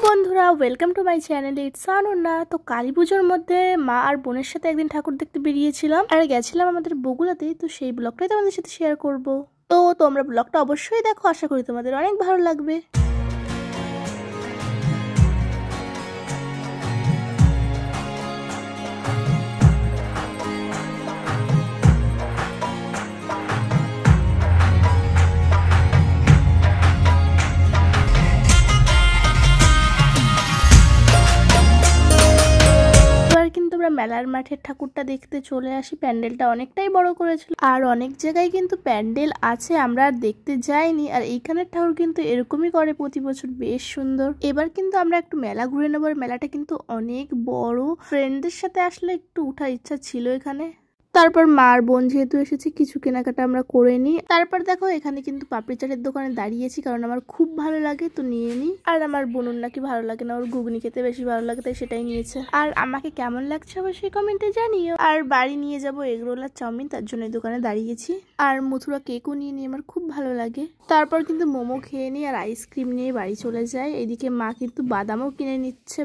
বন্ধুরা, welcome to my channel. It's Ananya. তো কালী পুজোর মধ্যে মা আর বোনের সাথে একদিন ঠাকুর দেখতে বেরিয়েছিলাম আর গেছিলাম আমাদের বগুড়াতেই। তো সেই ব্লগটাই তোমাদের সাথে শেয়ার করব। তো তোমরা ব্লগটা অবশ্যই দেখো, আশা করি তোমাদের অনেক ভালো লাগবে। মেলার মাঠের ঠাকুরটা দেখতে চলে আসি। প্যান্ডেলটা অনেকটাই বড় করেছিল আর অনেক জায়গায় কিন্তু প্যান্ডেল আছে, আমরা আর দেখতে যাইনি। আর এইখানের ঠাকুর কিন্তু এরকমই করে প্রতি বছর, বেশ সুন্দর। এবার কিন্তু আমরা একটু মেলা ঘুরে নেবো। মেলাটা কিন্তু অনেক বড়, ফ্রেন্ডদের সাথে আসলে একটু উঠার ইচ্ছা ছিল এখানে। তারপর মার বোন যেহেতু এসেছে, কিছু কেনাকাটা আমরা করে নিই। তারপর দেখো এখানে কিন্তু পাপড়ি চাটের দোকানে দাঁড়িয়েছি, কারণ আমার খুব ভালো লাগে, তো নিয়ে নিই। আর আমার বোনুর নাকি ভালো লাগে না, ওর ঘুগনি খেতে বেশি ভালো লাগে, তাই সেটাই নিয়েছে। আর আমাকে কেমন লাগছে অবশ্যই কমেন্টে জানিও। আর বাড়ি নিয়ে যাবো এগরোল আর চাউমিন, তার জন্য এই দোকানে দাঁড়িয়েছি। আর মথুরা কেকও নিয়ে নিই, আমার খুব ভালো লাগে। তারপর কিন্তু মোমো খেয়ে নিই আর আইসক্রিম নিয়ে বাড়ি চলে যায়। এইদিকে মা কিন্তু বাদামও কিনে নিচ্ছে।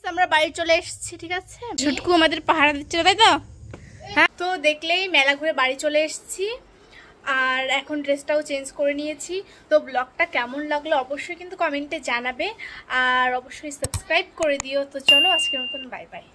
আমরা বাড়ি চলে এসেছি, ঠিক আছে। ছুটকু আমাদের পাহারা দিচ্ছে, তাই তো? হ্যাঁ, তো দেখলেই মেলা ঘুরে বাড়ি চলে এসেছি আর এখন ড্রেসটাও চেঞ্জ করে নিয়েছি। তো ব্লগটা কেমন লাগলো অবশ্যই কিন্তু কমেন্টে জানাবে আর অবশ্যই সাবস্ক্রাইব করে দিও। তো চলো আজকের মতন বাই বাই।